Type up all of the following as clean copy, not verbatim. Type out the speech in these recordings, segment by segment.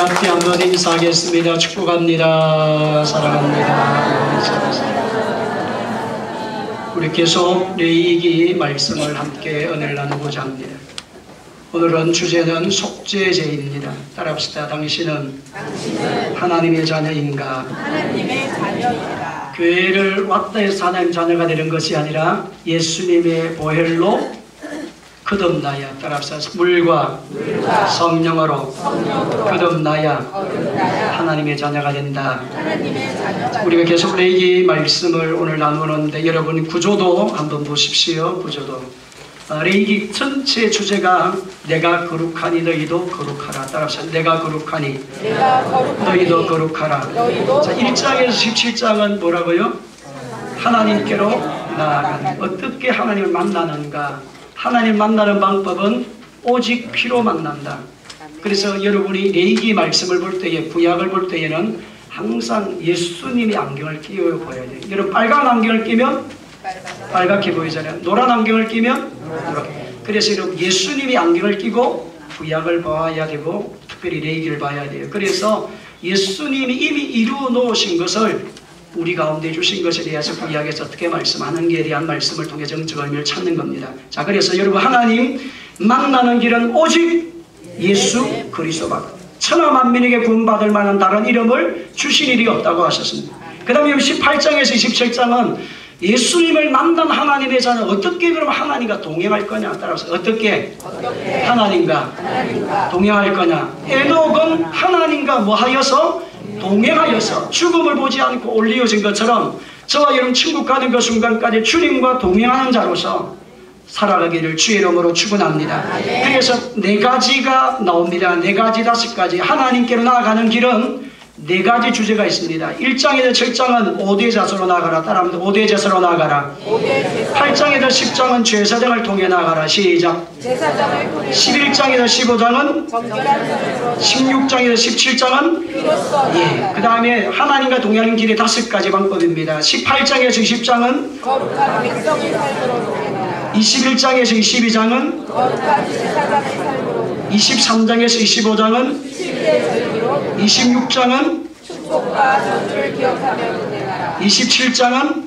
함께 한번 인사하겠습니다. 축복합니다. 사랑합니다. 우리 계속 레위기 말씀을 함께 은혜를 나누고자 합니다. 오늘은 주제는 속죄제입니다. 따라합시다. 당신은 하나님의 자녀인가? 하나님의 자녀인가? 교회를 왔다 해서 하나님 자녀가 되는 것이 아니라 예수님의 보혈로 거듭나야, 따라합시다. 물과 성령으로 거듭나야 하나님의 자녀가 된다. 우리가 계속 레위기 말씀을 오늘 나누는데 여러분 구조도 한번 보십시오. 구조도 레위기 전체 주제가 내가 거룩하니 너희도 거룩하라. 따라합시다. 내가 거룩하니 너희도 거룩하라. 자, 1장에서 17장은 뭐라고요? 하나님께로 나아가는, 어떻게 하나님을 만나는가? 하나님 만나는 방법은 오직 피로 만난다. 그래서 여러분이 레위기 말씀을 볼 때에, 구약을 볼 때에는 항상 예수님의 안경을 끼워 보여야 돼요. 여러분 빨간 안경을 끼면 빨갛게 보이잖아요. 노란 안경을 끼면 노랗게. 그래서 여러분 예수님의 안경을 끼고 구약을 봐야 되고 특별히 레위기를 봐야 돼요. 그래서 예수님이 이미 이루어 놓으신 것을 우리 가운데 주신 것에 대해서 구약에서 어떻게 말씀하는지에 대한 말씀을 통해 정적 의미를 찾는 겁니다. 자, 그래서 여러분 하나님 만나는 길은 오직 예수 그리스도밖에, 천하 만민에게 구원받을 만한 다른 이름을 주신 일이 없다고 하셨습니다. 그 다음에 18장에서 27장은 예수님을 만난 하나님의 자는 어떻게 그럼 하나님과 동행할 거냐? 따라서 어떻게 하나님과 동행할 거냐? 에녹은 하나님과 뭐하여서? 동행하여서 죽음을 보지 않고 올리어진 것처럼 저와 여러분 천국 가는 그 순간까지 주님과 동행하는 자로서 살아가기를 주의 이름으로 축원합니다. 그래서 네 가지가 나옵니다. 네 가지, 다섯 가지. 하나님께로 나아가는 길은 네 가지 주제가 있습니다. 1장에서 7장은 5대 자서로 나아가라. 따라합니다. 5대 제사로 나아가라. 8장에서 10장은 제사장을 통해 나아가라. 시작. 11장에서 15장은 16장에서 17장은 그 다음에 하나님과 동행하는 길의 다섯 가지 방법입니다. 18장에서 20장은 21장에서 22장은 23장에서 25장은 26장은 27장은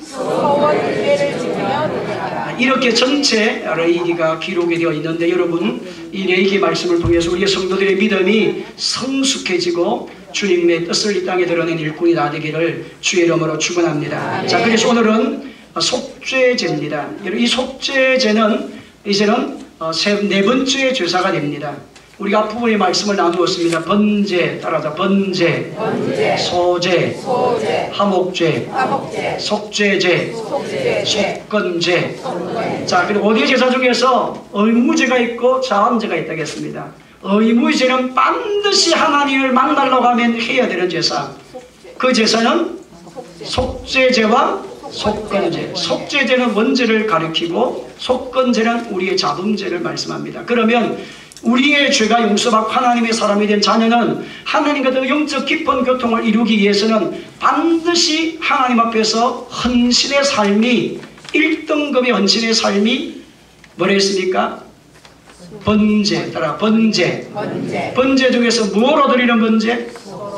이렇게 전체 레위기가 기록이 되어 있는데 여러분 이 레위기 말씀을 통해서 우리의 성도들의 믿음이 성숙해지고 주님의 뜻을 이 땅에 드러낸 일꾼이 다 되기를 주의 이름으로 축원합니다. 자, 그래서 오늘은 속죄제입니다. 이 속죄제는 이제는 네 번째 제사가 됩니다. 우리가 앞부분의 말씀을 나누었습니다. 번제, 따라서 번제, 소제, 화목제, 속죄제, 속건제. 자, 그리고 5대 제사 중에서 의무제가 있고 자원제가 있다겠습니다. 의무제는 반드시 하나님을 만나려고 하면 해야 되는 제사. 그 제사는 속죄제와 속건제. 속죄제는 원죄를 가리키고 속건제는 우리의 자범죄를 말씀합니다. 그러면 우리의 죄가 용서받고 하나님의 사람이 된 자녀는 하나님과 더 영적 깊은 교통을 이루기 위해서는 반드시 하나님 앞에서 헌신의 삶이 1등급의 헌신의 삶이 뭐라 했습니까? 번제. 따라 번제. 번제 중에서 무엇으로 드리는 번제?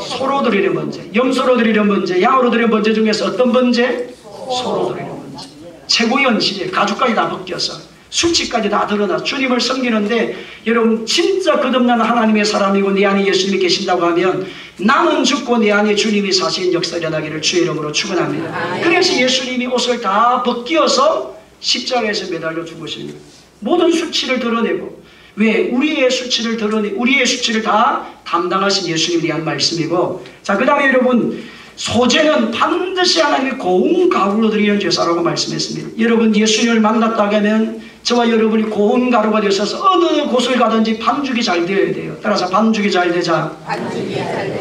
소로 드리는 번제. 염소로 드리는 번제. 양으로 드리는 번제 중에서 어떤 번제? 소로 드리는 번제. 최고의 헌신이에요. 가죽까지 다 벗겨서 수치까지 다 드러나 주님을 섬기는데 여러분 진짜 거듭난 하나님의 사람이고 내 안에 예수님이 계신다고 하면 나는 죽고 내 안에 주님이 사신 역사 일어나기를 주의 이름으로 축원합니다. 그래서 예수님이 옷을 다 벗겨서 십자가에서 매달려 죽으십니다. 모든 수치를 드러내고, 왜? 우리의 수치를 드러내, 우리의 수치를 다 담당하신 예수님에 대한 말씀이고, 자, 그 다음에 여러분 소제는 반드시 하나님의 고운 가루로 드리는 제사라고 말씀했습니다. 여러분 예수님을 만났다고 하면 저와 여러분이 고운 가루가 되셔서 어느 곳을 가든지 반죽이 잘 되어야 돼요. 따라서 반죽이 잘 되자.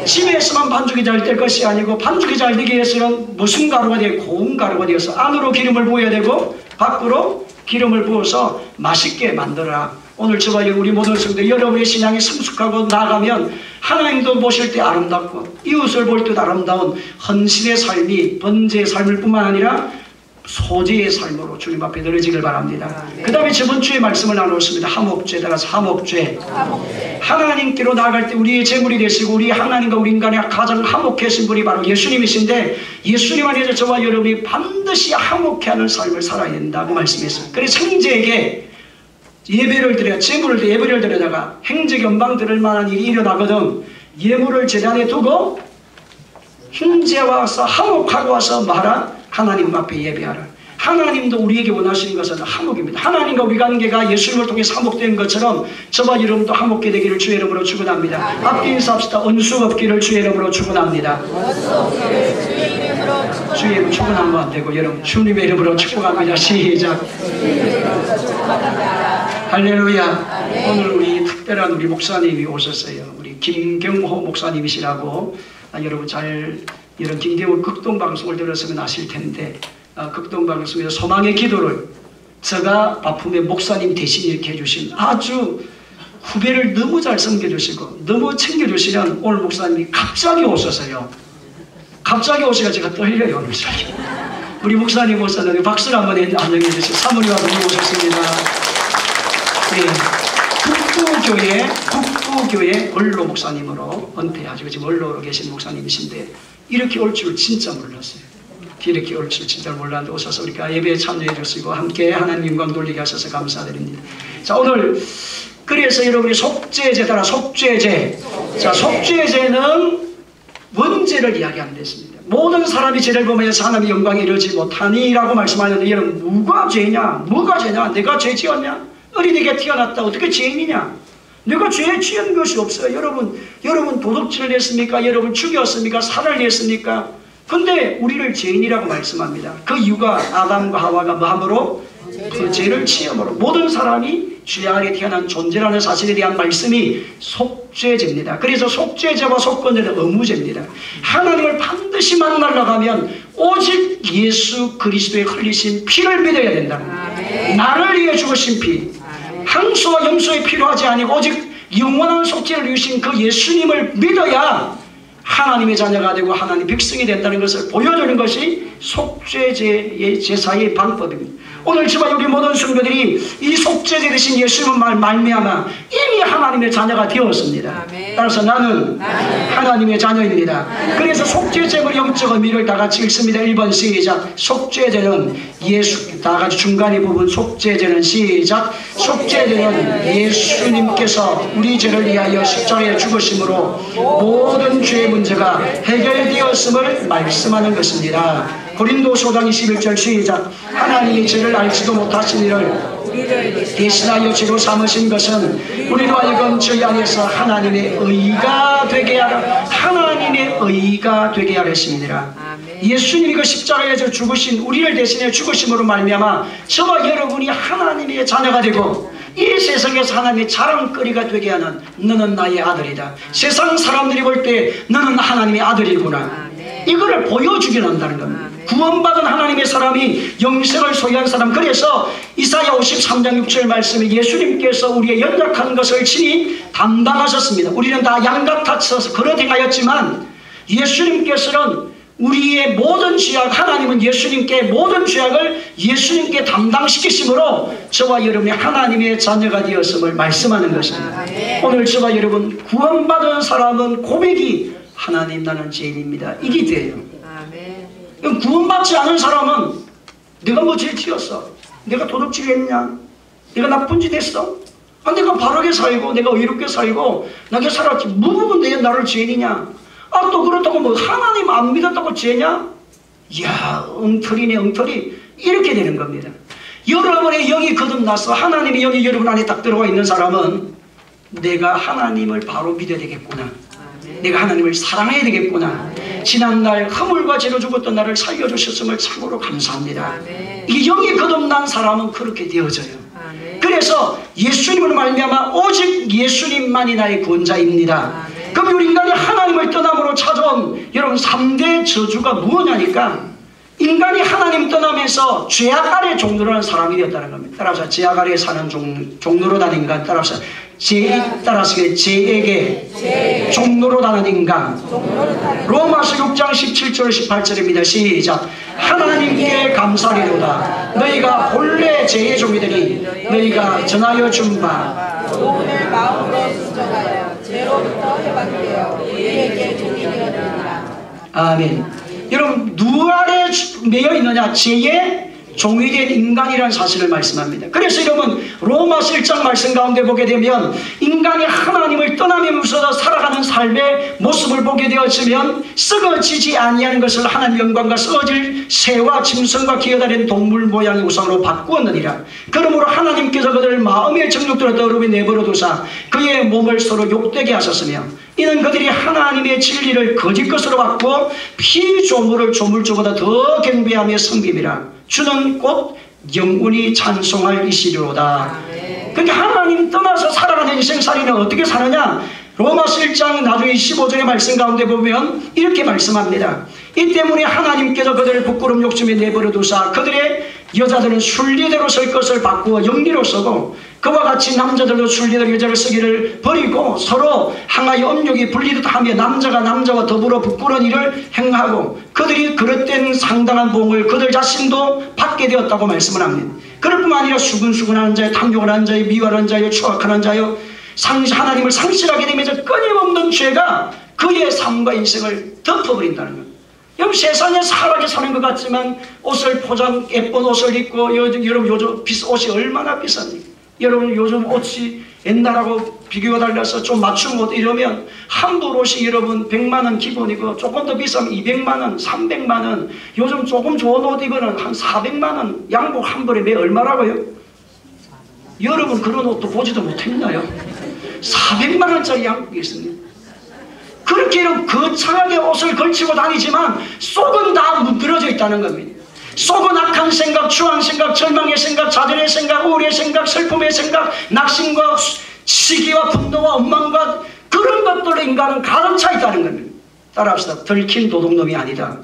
집에서만 반죽이 잘 될 것이 아니고 반죽이 잘 되기 위해서는 무슨 가루가 돼요? 고운 가루가 되어서 안으로 기름을 부어야 되고 밖으로 기름을 부어서 맛있게 만들어라. 오늘 저와 우리 모든 성도 여러분의 신앙이 성숙하고 나가면 하나님도 보실 때 아름답고 이웃을 볼 때도 아름다운 헌신의 삶이 번제의 삶일 뿐만 아니라 소재의 삶으로 주님 앞에 늘어지길 바랍니다. 그 다음에 저번 주에 말씀을 나누었습니다. 화목죄, 따라서 화목죄. 하나님께로 나아갈 때 우리의 제물이 되시고 우리 하나님과 우리 인간의 가장 화목하신 분이 바로 예수님이신데, 예수님 안에서 저와 여러분이 반드시 화목해하는 삶을 살아야 된다고 말씀했어요. 그래서 형제에게 예배를 드려, 제물을 예배를 드려다가 형제에게 영광 들을 만한 일이 일어나거든 예물을 제단에 두고 형제 와서 화목하고 와서 말아 하나님 앞에 예배하라. 하나님도 우리에게 원하시는 것은 화목입니다. 하나님과 우리 관계가 예수님을 통해 화목된 것처럼 저와 여러분도 화목게 되기를 주의 이름으로 축원합니다. 앞뒤 인사합시다. 원수 없기를 주의 이름으로 축원합니다. 주의 이름 축원하면 안 되고 여러분 주님의 이름으로 축복합니다. 시작. 할렐루야. 오늘 우리 특별한 우리 목사님이 오셨어요. 우리 김경호 목사님이시라고 여러분 잘 이런 김경호 극동방송을 들었으면 아실 텐데 극동방송에서 소망의 기도를 제가 바품의 목사님 대신 이렇게 해주신 아주 후배를 너무 잘 섬겨주시고 너무 챙겨주시는 오늘 목사님이 갑자기 오셔서요. 갑자기 오시가 제가 떨려요. 오늘 우리 목사님 오셨는데 박수를 한번 안녕해 주세요. 사모님과 너무 오셨습니다. 네. 국부교회 원로 목사님으로 은퇴하시고 지금 원로로 계신 목사님이신데 이렇게 올 줄 진짜 몰랐어요. 이렇게 올 줄 진짜 몰랐는데 오셔서 우리가 예배에 참여해 주시고 함께 하나님 영광 돌리게 하셔서 감사드립니다. 자, 오늘 그래서 여러분이 속죄제 따라 속죄제. 자, 속죄제는 원죄를 이야기하는 데있습니다. 모든 사람이 죄를 범하여서 하나님의 영광에 이르지 못하니라고 말씀하는데 여러분 누가 죄냐? 뭐가 죄냐? 내가 죄 지었냐? 어린이게 태어났다 어떻게 죄인이냐? 내가 죄에 지은 것이 없어요. 여러분 도둑질을 했습니까? 여러분 죽였습니까? 살을 냈습니까? 근데 우리를 죄인이라고 말씀합니다. 그 이유가 아담과 하와가 뭐함으로? 그 죄를 지음으로 모든 사람이 죄 아래 태어난 존재라는 사실에 대한 말씀이 속죄제입니다. 그래서 속죄제와 속건제는 의무제입니다. 하나님을 반드시 만나려고 하면 오직 예수 그리스도의 흘리신 피를 믿어야 된다. 나를 위해 죽으신 피, 항소와 염소의 피로 하지 아니고 오직 영원한 속죄를 이루신 그 예수님을 믿어야 하나님의 자녀가 되고 하나님 백성이 된다는 것을 보여주는 것이 속죄제의 제사의 방법입니다. 오늘 저와 우리 모든 성도들이 이 속죄제 대신 예수님을 말미암아 이미 하나님의 자녀가 되었습니다. 따라서 나는 하나님의 자녀입니다. 그래서 속죄제의 영적 의미를 다 같이 읽습니다. 1번 시작. 속죄제는 예수, 다 같이 중간에 부분 속죄제는 시작. 속죄제는 예수님께서 우리 죄를 위하여 십자가에 죽으심으로 모든 죄의 문제가 해결되었음을 말씀하는 것입니다. 고린도서 5장 21절 시작. 하나님이 죄를 알지도 못하신 이를 대신하여 죄로 삼으신 것은 우리로 하여금 저희 안에서 하나님의 의가 되게 하라. 하나님의 의가 되게 하라 했습니다. 예수님이 그 십자가에서 죽으신 우리를 대신해 죽으심으로 말미암아 저와 여러분이 하나님의 자녀가 되고 이 세상에서 하나님의 자랑거리가 되게 하는 너는 나의 아들이다. 세상 사람들이 볼 때 너는 하나님의 아들이구나. 이거를 보여주게 한다는 겁니다. 구원받은 하나님의 사람이 영생을 소유한 사람. 그래서 이사야 53장 6절 말씀에 예수님께서 우리의 연약한 것을 친히 담당하셨습니다. 우리는 다 양같아서 그러 행하였지만 예수님께서는 우리의 모든 죄악, 하나님은 예수님께 모든 죄악을 예수님께 담당시키심으로 저와 여러분이 하나님의 자녀가 되었음을 말씀하는 것입니다. 오늘 저와 여러분 구원받은 사람은 고백이 하나님 나는 죄인입니다. 이게 돼요. 구원받지 않은 사람은 내가 뭐 죄 지었어? 내가 도둑질했냐? 내가 나쁜 짓 했어? 내가 바르게 살고 내가 의롭게 살고 나게 살았지 무슨 내 나를 죄인이냐? 또 그렇다고 뭐 하나님 안 믿었다고 죄냐? 이야 엉터리네 엉터리. 이렇게 되는 겁니다. 여러분의 영이 거듭나서 하나님의 영이 여러분 안에 딱 들어와 있는 사람은 내가 하나님을 바로 믿어야 되겠구나. 내가 하나님을 사랑해야 되겠구나. 지난날 허물과 죄로 죽었던 나를 살려주셨음을 참으로 감사합니다. 이 영이 거듭난 사람은 그렇게 되어져요. 그래서 예수님을 말미암아 오직 예수님만이 나의 구원자입니다. 그럼 우리 인간이 하나님을 떠남으로 찾아온 여러분 3대 저주가 무엇이냐니까 인간이 하나님 떠나면서 죄악 아래 종로라는 사람이 되었다는 겁니다. 따라서 죄악 아래 사는 종로로 다는 인간, 따라서 죄에게 종로로 다는 인간. 로마서 6장 17절 18절입니다. 시작. 하나님께 감사리로다. 너희가 본래 죄의 종이되니 너희가 전하여 준 바 오늘 마음으로 순종하여 죄로부터 해방되어 우리에게 종이 되었느니라. 아멘. 여러분, 누구 아래 매여 있느냐? 죄의 종이 된 인간이라는 사실을 말씀합니다. 그래서 여러분, 로마서 1장 말씀 가운데 보게 되면 인간이 하나님을 떠나면서 살아가는 삶의 모습을 보게 되었으면 썩어지지 아니하는 것을 하나님 영광과 썩어질 새와 짐승과 기어다니는 동물 모양의 우상으로 바꾸었느니라. 그러므로 하나님께서 그들을 마음의 정욕대로 더럽게 내버려 두사 그의 몸을 서로 욕되게 하셨으며 이는 그들이 하나님의 진리를 거짓 것으로 바꾸어 피조물을 조물주보다 더 경배하며 섬김이라. 주는 곧 영원히 찬송할 이시리로다. 그러니까 하나님 떠나서 살아가는 인생살이는 어떻게 사느냐? 로마서 1장 나중에 15절의 말씀 가운데 보면 이렇게 말씀합니다. 이 때문에 하나님께서 그들을 부끄러움 욕심에 내버려 두사 그들의 여자들은 순리대로 쓸 것을 바꾸어 영리로 쓰고 그와 같이 남자들도 순리대로 여자를 쓰기를 버리고 서로 항하여 음욕이 불리듯 하며 남자가 남자와 더불어 부끄러운 일을 행하고 그들이 그릇된 상당한 봉을 그들 자신도 받게 되었다고 말씀을 합니다. 그럴 뿐만 아니라 수근수근하는 자여, 탐욕을 하는 자여, 미워하는 자여, 추악하는 자여, 하나님을 상실하게 되면서 끊임없는 죄가 그의 삶과 인생을 덮어버린다는 것. 여러분, 세상에 살하게 사는 것 같지만 옷을 예쁜 옷을 입고 여러분 요즘 옷이 얼마나 비쌉니까? 여러분 요즘 옷이 옛날하고 비교가 달라서 좀 맞춤 옷 이러면 한 벌 옷이 여러분 100만원 기본이고 조금 더 비싸면 200만원, 300만원. 요즘 조금 좋은 옷 입으면 한 400만원 양복 한 벌에 매 얼마라고요? 여러분 그런 옷도 보지도 못했나요? 400만원짜리 양복이 있습니다. 그렇게 거창하게 옷을 걸치고 다니지만 속은 다 문드러져 있다는 겁니다. 속은 악한 생각, 추한 생각, 절망의 생각, 좌절의 생각, 우울의 생각, 슬픔의 생각, 낙심과 시기와 분노와 원망과 그런 것들로 인간은 가득 차 있다는 겁니다. 따라합시다. 덜킨 도둑놈이 아니다.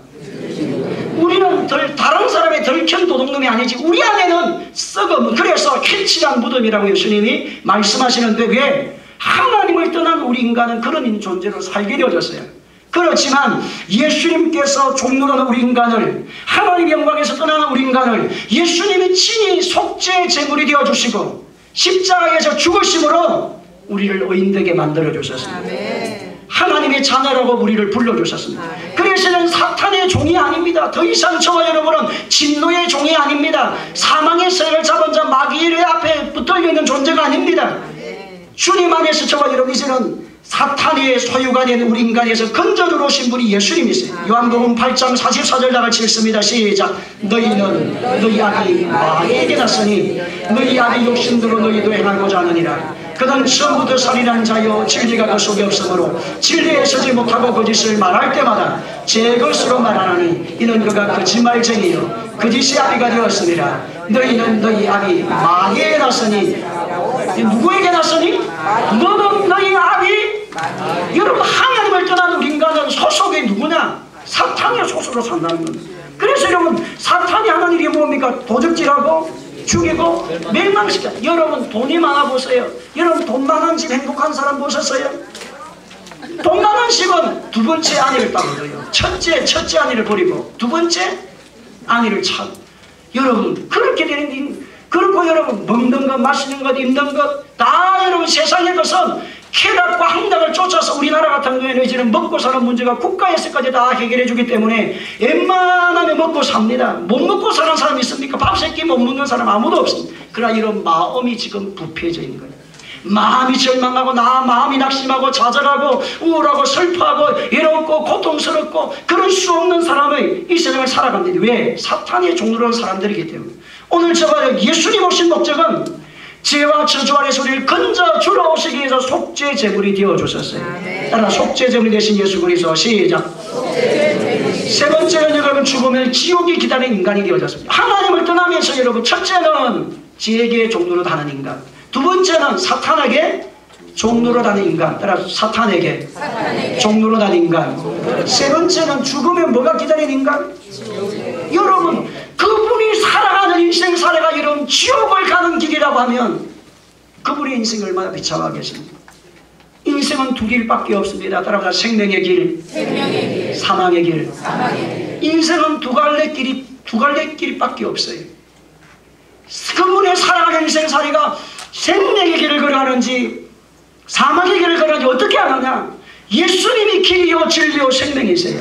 우리는 다른 사람의 덜킨 도둑놈이 아니지 우리 안에는 썩어. 그래서 쾌칠한 무덤이라고 예수님이 말씀하시는데 왜? 하나님을 떠난 우리 인간은 그런 존재로 살게 되어졌어요. 그렇지만 예수님께서 종로라는 우리 인간을 하나님의 영광에서 떠나는 우리 인간을 예수님이 친히 속죄 제물이 되어주시고 십자가에서 죽으심으로 우리를 의인되게 만들어주셨습니다. 하나님의 자녀라고 우리를 불러주셨습니다. 그래서는 사탄의 종이 아닙니다. 더 이상 저와 여러분은 진노의 종이 아닙니다. 사망의 세력을 잡은 자 마귀의 앞에 붙어있는 존재가 아닙니다. 주님 안에서 저와 여러분 이제는 사탄의 소유가 된 우리 인간에서 건져주러 오신 분이 예수님이세요. 요한복음 8장 44절 나같이 읽습니다. 시작. 너희는 너희 아비 마귀에게 났으니 너희 아비 욕심대로 너희도 행하고자 하느니라. 그는 처음부터 살인한 자여 진리가 그 속에 없으므로 진리에 서지 못하고 거짓을 말할 때마다 제 것으로 말하나니 이는 그가 거짓말쟁이요 거짓의 아비가 되었으니라. 너희는 너희 아비 마귀에게 났으니 누구에게 났으니? 너는 너희 아비? 여러분 하나님을 떠난 우리 인간은 소속이 누구냐? 사탄의 소속으로 산다는 겁니다. 그래서 여러분 사탄이 하는 일이 뭡니까? 도적질하고 죽이고 멸망시켜. 여러분 돈이 많아 보세요. 여러분 돈 많은 집 행복한 사람 보셨어요? 돈 많은 집은 두 번째 아내를 따먹어요. 첫째 아내를 버리고 두 번째 아내를 찾. 여러분 그렇게 되는 그렇고 여러분 먹는 것, 마시는 것, 입는 것 다 여러분 세상의 것은 쾌락과 한락을 쫓아서 우리나라 같은 경우에는 이제는 먹고 사는 문제가 국가에서까지 다 해결해 주기 때문에 웬만하면 먹고 삽니다. 못 먹고 사는 사람이 있습니까? 밥 세 끼 못 먹는 사람 아무도 없습니다. 그러나 이런 마음이 지금 부패해져 있는 거예요. 마음이 절망하고 마음이 낙심하고 좌절하고 우울하고 슬퍼하고 외롭고 고통스럽고 그럴 수 없는 사람의 이 세상을 살아갑니다. 왜? 사탄의 종로라는 사람들이기 때문에. 오늘 저가 예수님 오신 목적은 죄와 저주 아래서 우리를 건져주러 오시기 위해서 속죄 제물이 되어주셨어요. 따라 속죄 제물이 되신 예수 그리스도. 시작. 세 번째는 여러분 죽으면 지옥이 기다리는 인간이 되어졌습니다. 하나님을 떠나면서 여러분 첫째는 지혜의 종로로 다는 인간, 두 번째는 사탄에게 종로로 다는 인간, 따라 사탄에게 종로로 다는 인간, 세 번째는 죽으면 뭐가 기다리는 인간? 여러분, 그분이 살아가는 인생사례가 여러분 지옥을 가는 길이라고 하면 그분의 인생이 얼마나 비참하겠습니까? 인생은 두 길밖에 없습니다. 따라서 생명의 길, 사망의 길. 인생은 두 갈래 길밖에 없어요. 그분의 살아가는 인생살이가 생명의 길을 걸어가는지 사망의 길을 걸어가는지 어떻게 아느냐? 예수님이 길이요 진리요 생명이세요.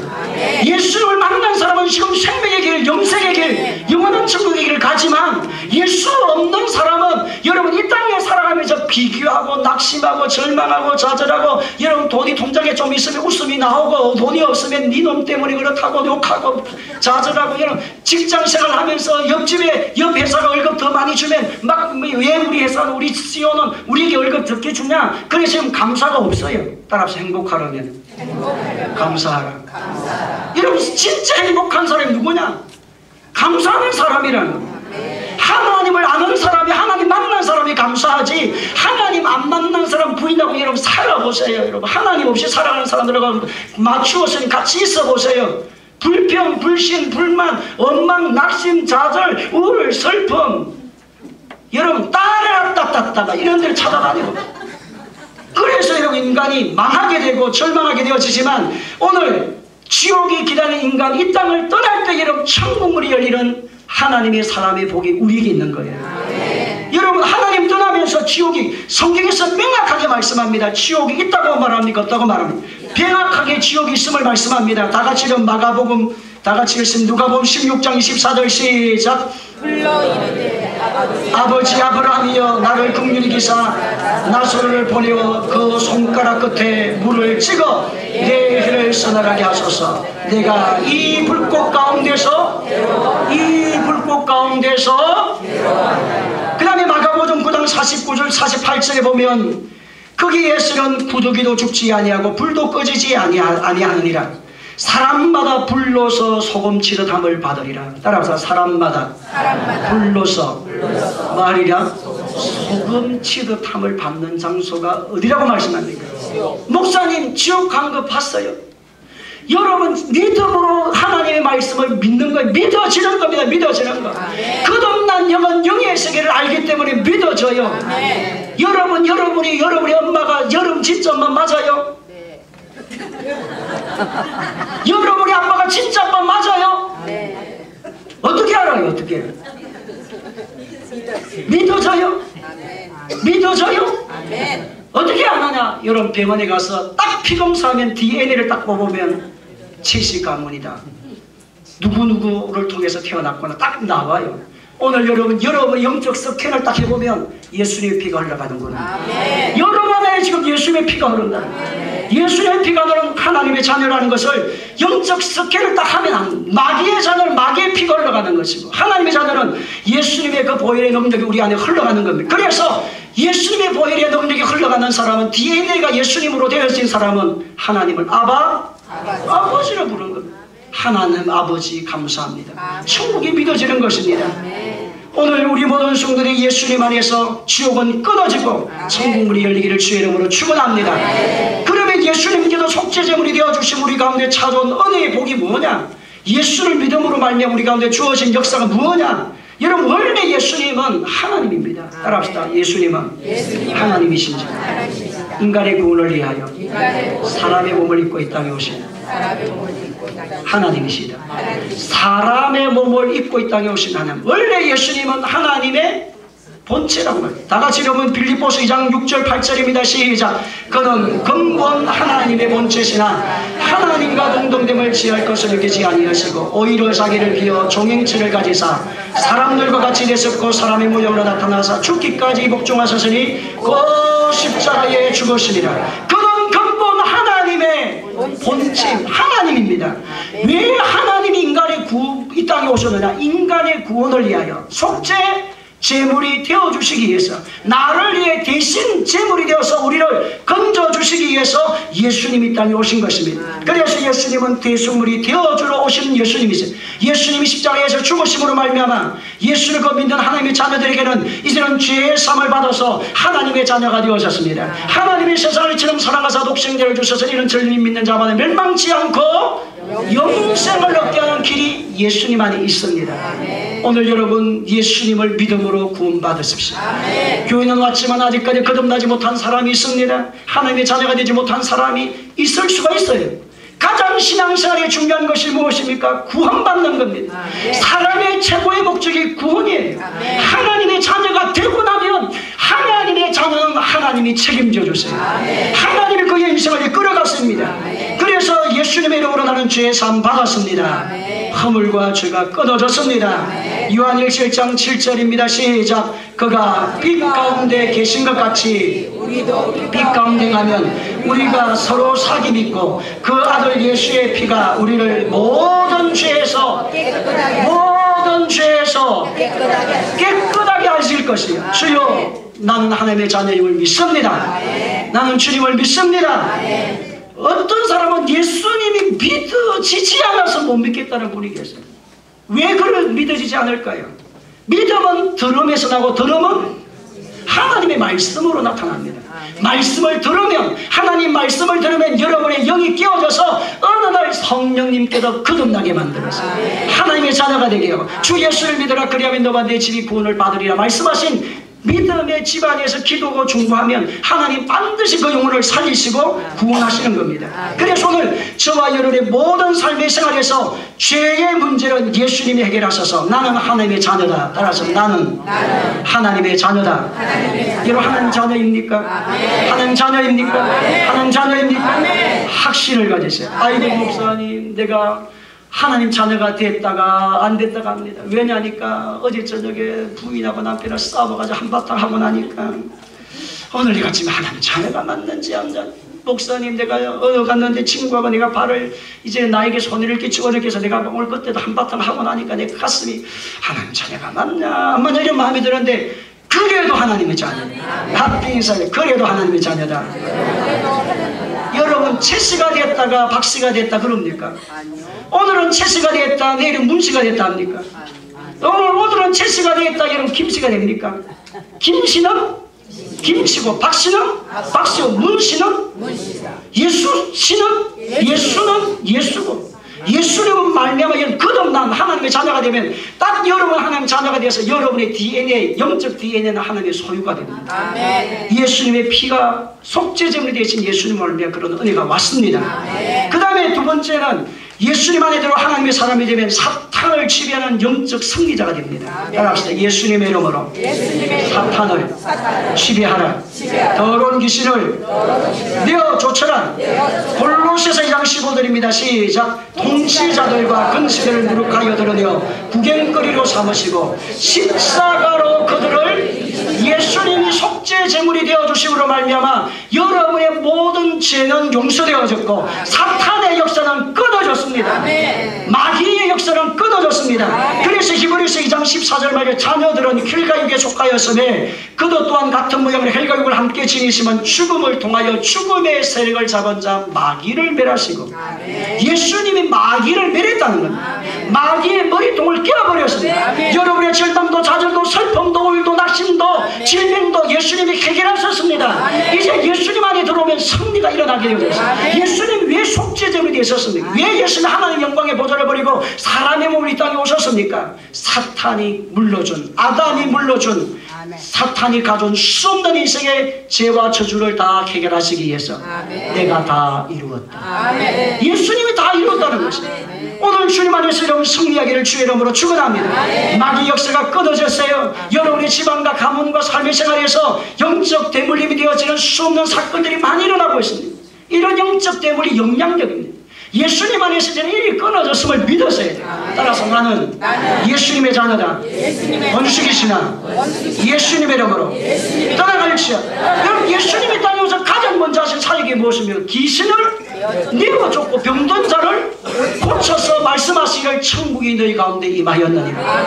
예수님을 만난 사람은 지금 생명의 길, 영생의 길, 영원한 천국의 길을 가지만 예수 없는 사람은 여러분 이 땅에 살아가면서 비교하고 낙심하고 절망하고 좌절하고 여러분 돈이 통장에 좀 있으면 웃음이 나오고 돈이 없으면 네 놈 때문에 그렇다고 욕하고 좌절하고 여러분 직장생활 하면서 옆집에 옆 회사가 월급 더 많이 주면 막 왜 우리 회사는 우리 CEO는 우리에게 월급 적게 주냐? 그래서 지금 감사가 없어요. 따라서 행복하려면 감사하라. 여러분 진짜 행복한 사람이 누구냐? 감사하는 사람이라는 거예요. 하나님을 아는 사람이 하나님 만난 사람이 감사하지 하나님 안 만난 사람 부인하고 여러분 살아보세요. 여러분 하나님 없이 살아가는 사람들하고 맞추어서 같이 있어보세요. 불평, 불신, 불만, 원망, 낙심, 좌절, 우울, 슬픔 여러분 따라따따따 이런 데를 찾아다니고 그래서 여러분 인간이 망하게 되고 절망하게 되어지지만 오늘 지옥이 기다리는 인간 이 땅을 떠날 때 여러분 천국문이 열리는 하나님의 사람의 복이 우리에게 있는 거예요. 여러분 하나님 떠나면서 지옥이 성경에서 명확하게 말씀합니다. 지옥이 있다고 말합니까? 없다고 말합니까? 명확하게 지옥이 있음을 말씀합니다. 다같이 이런 마가복음 다같이 읽으면 누가복음 16장 24절 시작. 불러 이르되 아버지 아브라함이여 나를 긍휼히 기사 나사로를 보내어 그 손가락 끝에 물을 찍어 내 혀를 서늘하게 하소서. 내가 이 불꽃 가운데서 그 다음에 마가복음 9장 49절 48절에 보면 거기 예수는 부두기도 죽지 아니하고 불도 꺼지지 아니하느니라. 사람마다 불로서 소금치듯 함을 받으리라. 따라서 사람마다 불로서 말이라 소금치듯 함을 받는 장소가 어디라고 말씀합니까? 목사님 지옥 간 거 봤어요? 여러분 믿음으로 하나님의 말씀을 믿는 거예요. 믿어지는 겁니다. 믿어지는 거. 거듭난 영은 영의 세계를 알기 때문에 믿어져요. 여러분이 엄마가 여름 진짜엄마 맞아요? 여러분이 아빠가 진짜 아빠 맞아요? 어떻게 알아요? 어떻게? 믿어져요? 믿어져요? 어떻게 안 하냐? 여러분 병원에 가서 딱 피검사하면 DNA를 딱 뽑으면 70 가문이다. 누구누구를 통해서 태어났거나 딱 나와요. 오늘 여러분 영적 스캔을 딱 해보면 예수님의 피가 흘러가는구나. 여러분 안에 지금 예수님의 피가 흐른다. 예수님의 피가 흐르는 하나님의 자녀라는 것을 영적 스캔을 딱 하면 마귀의 자녀는 마귀의 피가 흘러가는 것이고 하나님의 자녀는 예수님의 그 보혈의 능력이 우리 안에 흘러가는 겁니다. 그래서 예수님의 보혈의 능력이 흘러가는 사람은 DNA가 예수님으로 되어진 사람은 하나님을 아버지로 부르는 겁니다. 하나님 아버지 감사합니다. 천국이 믿어지는 것입니다. 오늘 우리 모든 성도들이 예수님 안에서 지옥은 끊어지고 천국문이 열리기를 주의 이름으로 축원합니다. 그러면 예수님께서 속죄제물이 되어주신 우리 가운데 찾아온 은혜의 복이 뭐냐? 예수를 믿음으로 말미암아 우리 가운데 주어진 역사가 뭐냐? 여러분 원래 예수님은 하나님입니다. 따라합시다. 예수님은 하나님이신지 인간의 구원을 위하여 사람의 몸을 입고 이 땅에 오신 하나님이시다. 사람의 몸을 입고 이 땅에 오신 하나님. 원래 예수님은 하나님의 본체라고 말해요. 다같이 여러분 빌립보서 2장 6절 8절입니다. 시작. 그는 근본 하나님의 본체시나 하나님과 동등됨을 지할 것을 여기지 아니하시고 오히려 자기를 비어 종행체를 가지사 사람들과 같이 되셨고 사람의 모양으로 나타나사 죽기까지 복종하셨으니 그 십자가에 죽었습니다. 그는 근본 하나님의 본체 하나님입니다. 왜 하나님이 이 땅에 오셨느냐? 인간의 구원을 위하여 속죄 제물이 되어주시기 위해서 나를 위해 대신 제물이 되어서 우리를 건져주시기 위해서 예수님이 이 땅에 오신 것입니다. 그래서 예수님은 대속물이 되어주러 오신 예수님이세요. 예수님이 십자가에서 죽으심으로 말미암아 예수를 믿는 하나님의 자녀들에게는 이제는 죄의 사함을 받아서 하나님의 자녀가 되어졌습니다. 하나님의 세상을 처럼 사랑하사 독생 백성들을 주셔서 이런 진리 믿는 자마다 멸망치 않고 영생을 얻게 하는 길이 예수님 안에 있습니다. 오늘 여러분 예수님을 믿음으로 구원받으십시오. 교회는 왔지만 아직까지 거듭나지 못한 사람이 있습니다. 하나님의 자녀가 되지 못한 사람이 있을 수가 있어요. 가장 신앙생활에 중요한 것이 무엇입니까? 구원받는 겁니다. 사람의 최고의 목적이 구원이에요. 하나님의 자녀가 되고 나면 하나님의 자녀는 하나님이 책임져 주세요. 하나님이 그의 인생을 끌어갔습니다. 그래서 예수님의 이름으로 나는 죄의 사함 받았습니다. 허물과 죄가 끊어졌습니다. 요한일서 1장 7절입니다. 시작. 그가 빛 가운데 계신 것 같이 빛 가운데 가면 우리가 서로 사귐 있고 그 아들 예수의 피가 우리를 모든 죄에서 깨끗하게 하실 것이요. 주여 나는 하나님의 자녀임을 믿습니다. 나는 주님을 믿습니다. 어떤 사람은 예수님이 믿어지지 않아서 못 믿겠다는 분이 계세요. 왜 그걸 믿어지지 않을까요? 믿음은 들음에서 나고 들음은 하나님의 말씀으로 나타납니다. 말씀을 들으면 하나님 말씀을 들으면 여러분의 영이 깨어져서 어느 날 성령님께서 거듭나게 만들어서 하나님의 자녀가 되게 하고 주 예수를 믿으라 그리하면 너와 내 집이 구원을 받으리라 말씀하신 믿음의 집안에서 기도하고 중보하면 하나님 반드시 그 영혼을 살리시고 구원하시는 겁니다. 그래서 오늘 저와 여러분의 모든 삶의 생활에서 죄의 문제는 예수님이 해결하셔서 나는 하나님의 자녀다. 따라서 나는 하나님의 자녀다. 여러분 하나님 자녀입니까? 하나님 자녀입니까? 하나님 자녀입니까? 확신을 가지세요. 아이고 목사님 내가 하나님 자녀가 됐다가 안 됐다가 합니다. 왜냐니까 어제 저녁에 부인하고 남편을 싸워가지고 한바탕 하고 나니까 오늘 같이 하나님 자녀가 맞는지 안 맞는지 목사님 내가 갔는데 친구하고 내가 발을 이제 나에게 손해를 끼치고 어저께 해서 내가 오늘 그때도 한바탕 하고 나니까 내 가슴이 하나님 자녀가 맞냐 안 맞냐 이런 마음이 드는데 그래도 하나님의 자녀다. 하필 인사에 그래도 하나님의 자녀다. 여러분 최씨가 됐다가 박씨가 됐다 그럽니까? 오늘은 최씨가 됐다 내일은 문씨가 됐다 합니까? 오늘은 최씨가 됐다 여러분 김씨가 됩니까? 김씨는 김씨고 박씨는 박씨고 문씨는 예수는 예수고 예수님은 말미암아 거듭난 하나님의 자녀가 되면 딱 여러분 하나님의 자녀가 되어서 여러분의 DNA 영적 DNA는 하나님의 소유가 됩니다. 예수님의 피가 속죄제물이 되신 예수님을 말미암아 그런 은혜가 왔습니다. 그 다음에 두 번째는 예수님 안에 들어 하나님의 사람이 되면 사탄을 지배하는 영적 승리자가 됩니다. 따라합시다. 예수님의 이름으로 사탄을 지배하라. 더러운 귀신을 내어 쫓아라. 골로새서 2장 15절입니다. 시작. 통치자들과 근시들을 무력하여 드러내어 구경거리로 삼으시고 십자가로 그들을 예수님이 속죄 제물이 되어 주심으로 말미암아 여러분의 모든 죄는 용서되어졌고 사탄의 역사는 끊어졌습니다. 마귀의 역사는 끊어졌습니다. 그래서 히브리서 2장 14절 말에 자녀들은 헬가육에 속하였으며 그도 또한 같은 모양으로 헬가육을 함께 지니시면 죽음을 통하여 죽음의 세력을 잡은 자 마귀를 멸하시고 예수님이 마귀를 멸했다는 겁니다. 마귀의 머리통을 깨어버렸습니다. 여러분의 절망도 좌절도 슬픔도 우울도 낙심도 질병도 예수님이 해결하셨습니다. 이제 예수님 안에 들어오면 승리가 일어나게 되었습니다. 예수님 왜 속죄제물이 되셨습니까? 왜 예수님 하나님 영광의 보좌를 버리고 사람의 몸을 이 땅에 오셨습니까? 사탄이 물러준 아담이 물러준 사탄이 가져온 수 없는 인생의 죄와 저주를 다 해결하시기 위해서 내가 다 이루었다. 예수님이 다 이루었다는 것입니다. 오늘 주님 안에서 여러분 승리하기를 주의 이름으로 축원합니다. 마귀 역사가 끊어졌어요. 여러분의 집안과 가문과 삶의 생활에서 영적 대물림이 되어지는 수 없는 사건들이 많이 일어나고 있습니다. 이런 영적 대물이 영향력입니다. 예수님 안에서 저는 일이 끊어졌음을 믿었어야 돼요. 따라서 나는 예수님의 자녀다. 원수기시나 예수님의 이름으로 떠나갈지어다. 여러분 예수님이 땅에서 가장 먼저 하신 사역이 무엇이며 귀신을 내어줬고 병든 자를 고쳐서 말씀하시기를 천국이 너희 가운데 임하였느니라.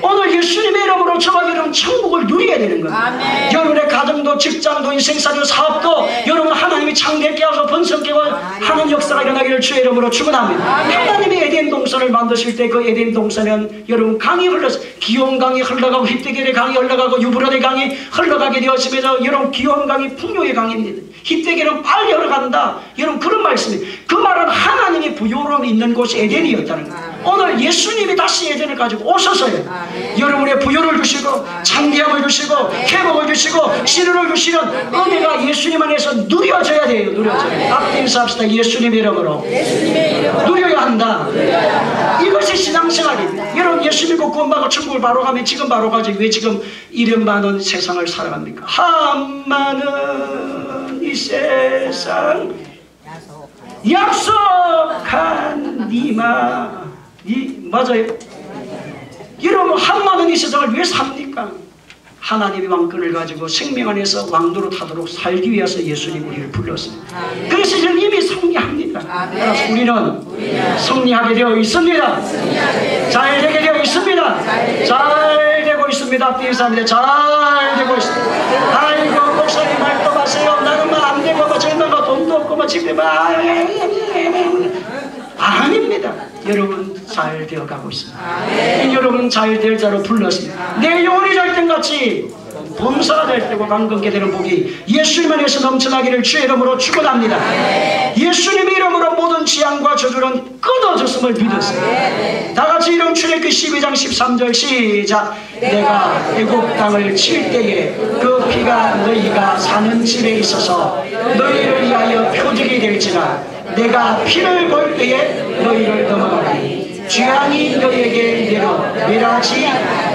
오늘 예수님의 이름으로 저와 여러분 천국을 누리게 되는 겁니다. 여러분의 가정도 직장도 인생사도 사업도 여러분 하나님이 창대케 하셔서 번성케 하는 역사가 일어나기를 주의 이름으로 축원합니다. 하나님이 에덴 동산을 만드실 때 그 에덴 동산은 여러분 강이 흘러서 기온 강이 흘러가고 힙대겔의 강이 흘러가고 유브라데 강이 흘러가게 되었으면서 여러분 기온 강이 풍요의 강입니다. 희때기는 빨리 얼어간다. 여러분 그런 말씀이 그 말은 하나님의 부요로움이 있는 곳이 에덴이었다는 거예요. 오늘 예수님이 다시 에덴을 가지고 오셔서요. 여러분의 부요를 주시고 창대함을 주시고 회복을 주시고 신을 주시는 은혜가 예수님 안에서 누려져야 돼요. 누려져요. 앞에 인사합시다. 예수님의 이름으로 누려야 한다. 이것이 신앙생활입니다. 여러분 예수 믿고 구원받고 천국을 바로 가면 지금 바로 가지 왜 지금 이름 많은 세상을 살아갑니까? 한 많은 이 세상 약속한 니마 맞아요. 여러분 한 많은 이 세상을 왜 삽니까? 하나님의 왕권을 가지고 생명 안에서 왕도로 타도록 살기 위해서 예수님 우리를 불렀습니다. 그래서 지금 이미 승리합니다. 그래서 우리는 승리하게 되어 있습니다. 잘 되게 되어 있습니다. 잘 되고 있습니다. 감사합니다. 잘 되고 있습니다. 아이고 목사님 말씀하세요. 나는 뭐 안 되고 뭐 젊은 거 돈도 없고 뭐 집에 뭐 아닙니다. 여러분 잘 되어가고 있습니다. 여러분 잘 될 자로 불렀습니다. 내 영혼이 잘 땐 같이 범사가 될 때고 강건케 되는 복이 예수님 안에서 넘쳐나기를 주의 이름으로 축원합니다. 예수님의 이름으로 모든 지향과 저주는 끊어졌음을 믿었습니다. 다같이 이름 출애굽기 12장 13절 시작. 내가 애굽 땅을 칠 때에 그 피가 너희가 사는 집에 있어서 너희를 위하여 표적이 될지라. 내가 피를 볼 때에 너희를 넘어가리. 죄악이 너희에게 내려하지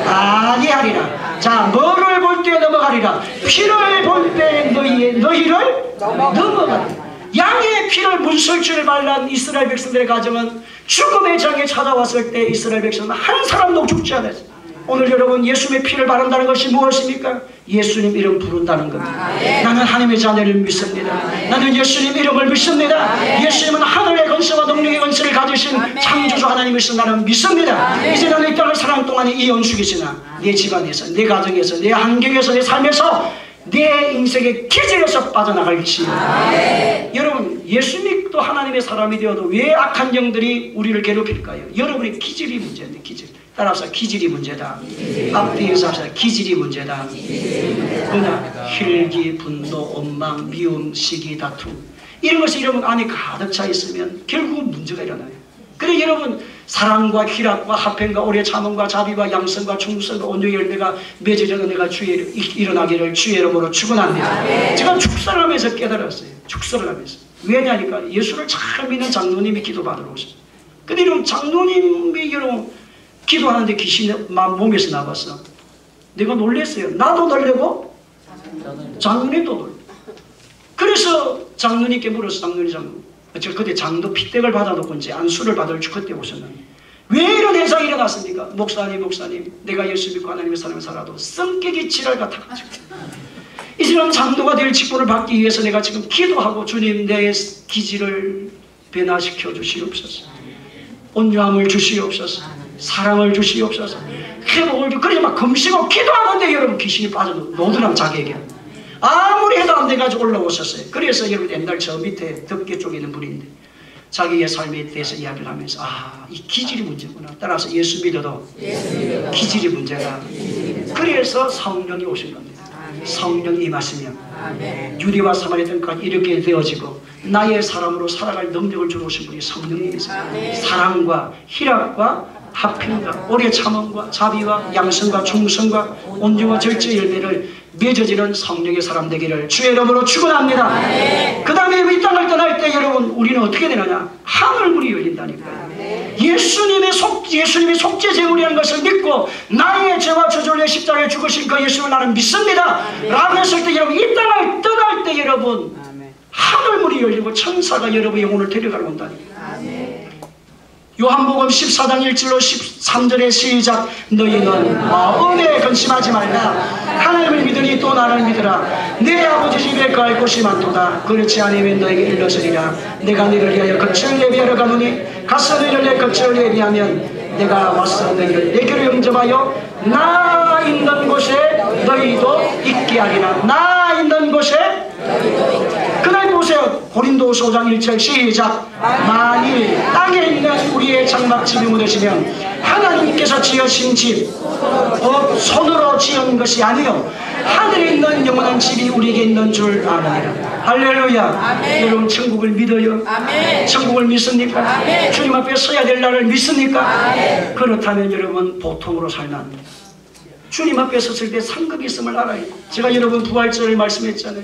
아니하리라. 자, 뭐를 볼 때 넘어가리라? 피를 볼 때 너희를 넘어가리라. 양의 피를 문설주를 발란 이스라엘 백성들의 가정은 죽음의 장에 찾아왔을 때 이스라엘 백성은 한 사람도 죽지 않았어요. 오늘 여러분 예수님의 피를 바른다는 것이 무엇입니까? 예수님 이름 부른다는 겁니다. 나는 하나님의 자녀를 믿습니다. 나는 예수님 이름을 믿습니다. 예수님은 하늘의 건세와 능력의 건세를 가지신 창조주 하나님이시여 나는 믿습니다. 이제 나는 이 땅을 사랑 동안에 이 연숙이시나 내 집안에서 내 가정에서 내 환경에서 내 삶에서 내 인생의 기질에서 빠져나갈지. 여러분 예수 믿고 하나님의 사람이 되어도 왜 악한 영들이 우리를 괴롭힐까요? 여러분의 기질이 문제인데 기질. 따라서 기질이 문제다. 앞뒤 인사합시다. 기질이 문제다. 뭐냐? 혈기, 분노, 원망, 미움, 시기, 다툼 이런 것이 여러분 안에 가득 차 있으면 결국은 문제가 일어나요. 그래 여러분 사랑과 희락과 화평과 오래 참음과 자비와 양성과 충성과 온유의 열매가 맺어져 은혜가 주에 일어나기를 주의 이름으로 축원합니다. 제가 축사를 하면서 깨달았어요. 축사를 하면서. 왜냐니까 예수를 잘 믿는 장로님이 기도받으러 오셨어요. 근데 여러분 장로님이 여러분 기도하는데 귀신이 몸에서 나왔어. 내가 놀랐어요. 나도 놀래고 장로님도 놀래. 그래서 장로님께 물어서 장로님 저 그때 장도 피택을 받아놓고 이제 안수를 받을 그때 오셨는데 왜 이런 현상이 일어났습니까? 목사님 내가 예수 믿고 하나님의 사랑을 살아도 성격이 지랄 같아가지고 이제는 장도가 될 직분을 받기 위해서 내가 지금 기도하고 주님 내 기질을 변화시켜 주시옵소서. 온유함을 주시옵소서. 사랑을 주시옵소서. 회복을 주시옵소서. 그래서 막 금식하고 기도하는데 여러분 귀신이 빠져 노드람 자기에게 아무리 해도 안 돼가지고 올라오셨어요. 그래서 여러분 옛날 저 밑에 덮개 쪽에 있는 분인데 자기의 삶에 대해서 이야기를 하면서 이 기질이 문제구나. 따라서 예수 믿어도 기질이 문제다. 그래서 성령이 오신 겁니다. 성령이 임하시면 유리와 사마리아 땅까지 이렇게 되어지고 나의 사람으로 살아갈 능력을 주신 분이 성령님이세요. 사랑과 희락과 화평과 오래 참음과 자비와 양성과 충성과 온유와 절제의 열매를 맺어지는 성령의 사람 되기를 주의 이름으로 축원합니다. 그 다음에 이 땅을 떠날 때 여러분 우리는 어떻게 되느냐? 하늘문이 열린다니까요. 예수님의 속죄 제물이라는 것을 믿고 나의 죄와 저주를 내 십자가에 죽으신 그 예수님을 나는 믿습니다 라고 했을 때 여러분 이 땅을 떠날 때 여러분 하늘문이 열리고 천사가 여러분의 영혼을 데려가러 온다니까요. 요한복음 14장 1절로 13절의 시작. 너희는 마음에 근심하지 말라. 하나님을 믿으니 또 나를 믿으라. 내 아버지 집에 갈 곳이 많도다. 그렇지 않으면 너에게 일러서리라. 내가 너희를 위하여 거처를 예비하러 가노니 가서 너희를 내 거처를 예비하면 내가 와서 너희를 내게로 영접하여 나 있는 곳에 너희도 있게 하리라. 나 있는 곳에 그날 보세요. 고린도후서 5장 1절 시작. 만일 땅에 있는 우리의 장막집이 무너지면 하나님께서 지으신 집 손으로 지은 것이 아니요 하늘에 있는 영원한 집이 우리에게 있는 줄 아느니라. 할렐루야. 아멘. 여러분 천국을 믿어요? 아멘. 천국을 믿습니까? 아멘. 주님 앞에 서야 될 날을 믿습니까? 아멘. 그렇다면 여러분 보통으로 살면 안 돼요. 주님 앞에 섰을 때 상급이 있음을 알아요. 제가 여러분 부활절을 말씀했잖아요.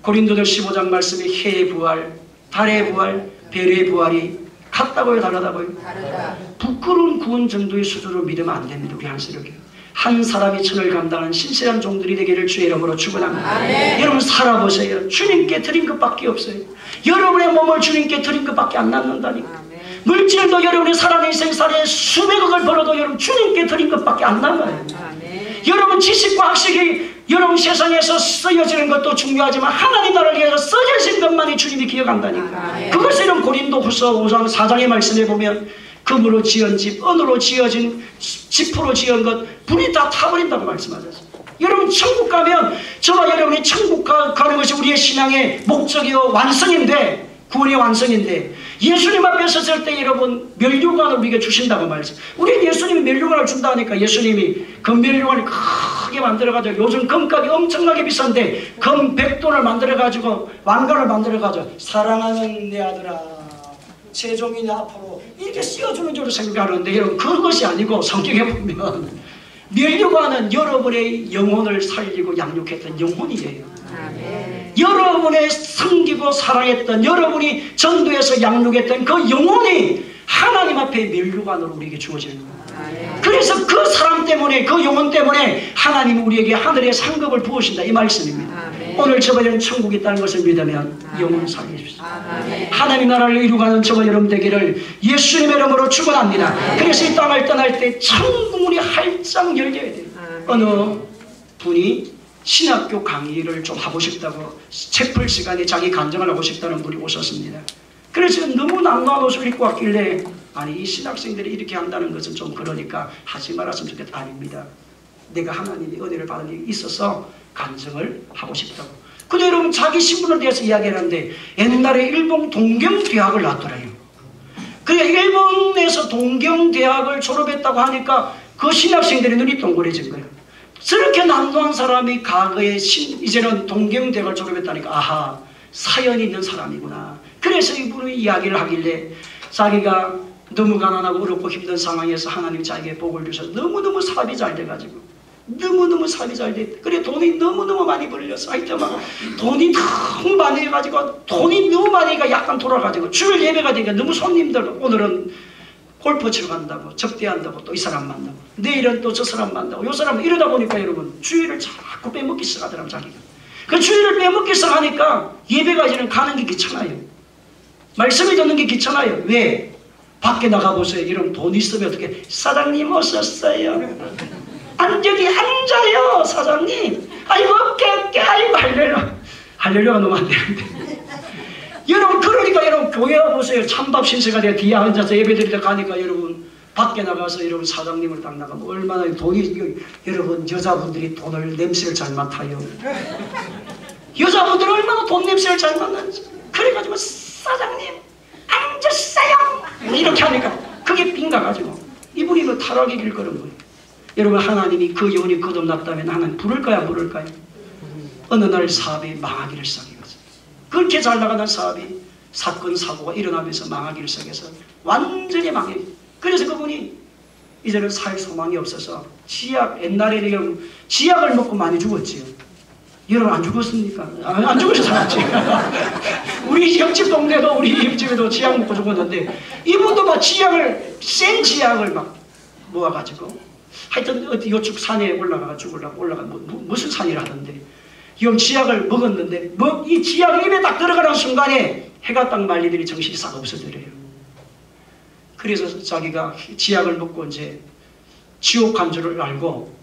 고린도전 15장 말씀에 해의 부활, 달의 부활, 별의 부활이 같다고요, 다르다고요? 다르다. 부끄러운 구원 정도의 수준으로 믿으면 안 됩니다. 우리 한스럽게 한 사람이 천을 감당하는 신실한 종들이 되기를 주의 이름으로 축원합니다. 아멘. 여러분 살아보세요. 주님께 드린 것밖에 없어요. 여러분의 몸을 주님께 드린 것밖에 안 남는다니까. 아멘. 물질도 여러분이 살아낸 생사에 수백억을 벌어도 여러분 주님께 드린 것밖에 안 남아요. 아멘. 여러분 지식과 학식이 여러분 세상에서 쓰여지는 것도 중요하지만 하나님 나라를 위해서 써지신 것만이 주님이 기억한다니까. 아멘. 그것을 이런 고린도후서 5장 4장의 말씀에 보면 금으로 지은 집, 은으로 지어진 지프로 지은 것 불이 다 타버린다고 말씀하셨어요. 여러분 천국 가면 저와 여러분이 천국 가는 것이 우리의 신앙의 목적이요 완성인데, 구원의 완성인데, 예수님 앞에 섰을 때 여러분 면류관을 우리에게 주신다고 말했어요. 우리 예수님이 면류관을 준다니까. 예수님이 금 면류관을 크게 만들어가지고, 요즘 금값이 엄청나게 비싼데 금 100돈을 만들어가지고 왕관을 만들어가지고 사랑하는 내 아들아 세종이냐 앞으로 이렇게 씌워주는 줄로 생각하는데, 여러분 그것이 아니고 성경에 보면 면류관은 여러분의 영혼을 살리고 양육했던 영혼이에요. 아멘. 여러분의 섬기고 사랑했던, 여러분이 전도해서 양육했던 그 영혼이 하나님 앞에 면류관으로 우리에게 주어지는 거예요. 아멘. 그래서 그 사람 때문에, 그 영혼 때문에 하나님이 우리에게 하늘의 상급을 부으신다, 이 말씀입니다. 아멘. 오늘 저와 여러분 천국이 있다는 것을 믿으면 영혼을 살리십시오. 아멘. 하나님 나라를 이루가는 저와 여러분 되기를 예수님의 이름으로 축원합니다. 그래서 이 땅을 떠날 때 천국문이 활짝 열려야 돼요. 어느 분이 신학교 강의를 좀 하고 싶다고 채플 시간에 자기 간증을 하고 싶다는 분이 오셨습니다. 그래서 너무 낭만한 옷을 입고 왔길래, 아니 이 신학생들이 이렇게 한다는 것은 좀 그러니까 하지 말았으면 좋겠다. 아닙니다. 내가 하나님의 은혜를 받은 일이 있어서 간증을 하고 싶다고. 근데 여러분 자기 신분에 대해서 이야기를 하는데 옛날에 일본 동경대학을 나왔더래요. 그래 일본에서 동경대학을 졸업했다고 하니까 그 신학생들의 눈이 동그래진 거예요. 저렇게 남노한 사람이 과거에 이제는 동경대학을 졸업했다니까, 아하 사연이 있는 사람이구나. 그래서 이분이 이야기를 하길래 자기가 너무 가난하고 어렵고 힘든 상황에서 하나님이 자기에게 복을 주셔서 너무너무 사업이 잘 돼가지고, 너무너무 사업이 잘 돼. 그래 돈이 너무너무 많이 벌려서 하여튼 막 돈이 너무 많이 해가지고, 돈이 너무 많이가 약간 돌아가지고 주일 예배가 되니까 너무 손님들, 오늘은 골프 치러 간다고, 접대한다고, 또 이 사람 만나고, 내일은 또 저 사람 만나고, 요 사람, 이러다 보니까 여러분 주일을 자꾸 빼먹기 시작하더라고. 자기가 그 주일을 빼먹기 시작하니까 예배가 이제는 가는 게 귀찮아요. 말씀을 듣는 게 귀찮아요. 왜? 밖에 나가보세요. 이런 돈 있으면 어떻게, 사장님 오셨어요. 여기 앉아요 사장님. 아이고 어깨 아이고 할렐루야 너무 안 되는데. 여러분 그러니까 여러분 교회 와보세요. 찬밥 신세가 돼 뒤에 앉아서 예배드리러 가니까 여러분 밖에 나가서 여러분 사장님을 딱 나가면 얼마나 돈이, 여러분 여자분들이 돈을 냄새를 잘 맡아요. 여자분들은 얼마나 돈 냄새를 잘 맡는지. 그래가지고 사장님 앉으세요 이렇게 하니까 그게 빙가가지고 이분이 그 타락의 길 걸은 거예요. 여러분 하나님이 그 영혼이 거듭났다면 하나님 부를까요 안 부를까요? 어느 날 사업이 망하기를 시작해요. 그렇게 잘 나가는 사업이 사건 사고가 일어나면서 망하기를 시작해서 완전히 망해요. 그래서 그분이 이제는 살 소망이 없어서 지약, 옛날에는 지약을 먹고 많이 죽었지요. 여러분 안 죽었습니까? 안 죽어서 살았지. 우리 옆집 동네도 우리 옆집에도 지약 먹고 죽었는데 이분도 막 지약을, 센 지약을 막 모아가지고 하여튼 어디 요쪽 산에 올라가 죽으려고 무슨 산이라 하던데 이 지약을 먹었는데 이 지약이 입에 딱 들어가는 순간에 해가 딱 말리더니 정신이 싹 없어져요. 그래서 자기가 지약을 먹고 이제 지옥 간 줄을 알고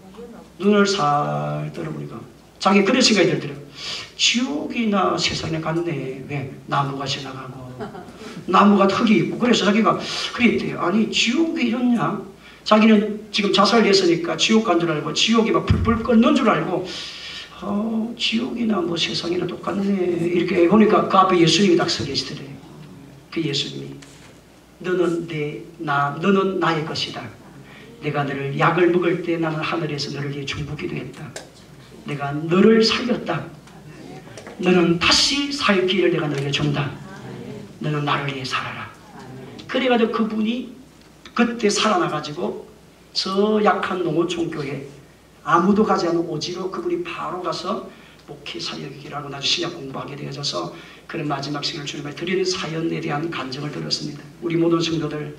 눈을 살 떠보니까 자기 그런 생각이 들더래요. 지옥이나 세상에 갔네. 왜? 나무가 지나가고 나무가 흙이 있고. 그래서 자기가 그랬대요. 아니 지옥이 이렇냐? 자기는 지금 자살했으니까 지옥 간 줄 알고 지옥이 막 불불 끓는 줄 알고 지옥이나 뭐 세상이나 똑같네 이렇게 보니까 그 앞에 예수님이 딱 서 계시더래요. 그 예수님이 너는 너는 나의 것이다. 내가 너를 약을 먹을 때 나는 하늘에서 너를 위해 중보기도 했다. 내가 너를 살렸다. 너는 다시 살 기회를 내가 너에게 준다. 너는 나를 위해 살아라. 그래가지고 그분이 그때 살아나가지고 저 약한 농어촌교회 아무도 가지 않은 오지로 그분이 바로 가서 목회 사역이기를 하고 나중에 신약 공부하게 되어져서 그런 마지막 생을 주님께 드리는 사연에 대한 간증을 들었습니다. 우리 모든 성도들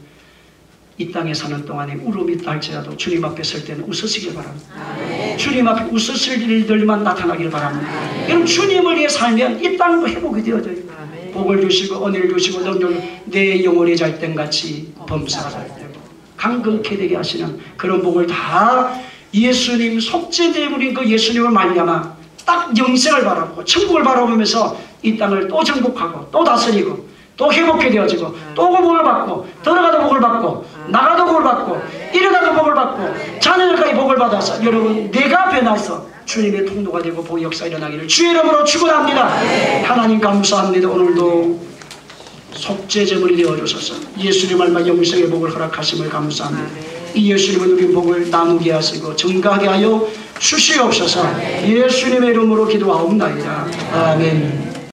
이 땅에 사는 동안에 울음이 있다 할지라도 주님 앞에 설 때는 웃으시길 바랍니다. 주님 앞에 웃으실 일들만 나타나길 바랍니다. 여러분 주님을 위해 살면 이 땅도 회복이 되어져요. 복을 주시고 은혜를 주시고 능력을 내 영혼이 잘 땐같이 범사가 잘 되고 강건케 되게 하시는 그런 복을 다 예수님 속죄되어버린 그 예수님을 말미암아 딱 영생을 바라보고 천국을 바라보면서 이 땅을 또 정복하고 또 다스리고 또 회복해 되어지고 또 복을 받고 들어가도 복을 받고 나가도 복을 받고 이러다도 복을 받고 자녀들까지 복을 받아서 여러분 내가 변화해서 주님의 통로가 되고 복의 역사 일어나기를 주의 이름으로 축원합니다. 하나님 감사합니다. 오늘도 속죄제물이 되어주셔서 예수님 말마 영생의 복을 허락하심을 감사합니다. 이 예수님은 우리 복을 나누게 하시고 증가하게 하여 주시옵소서. 예수님의 이름으로 기도하옵나이다. 아멘.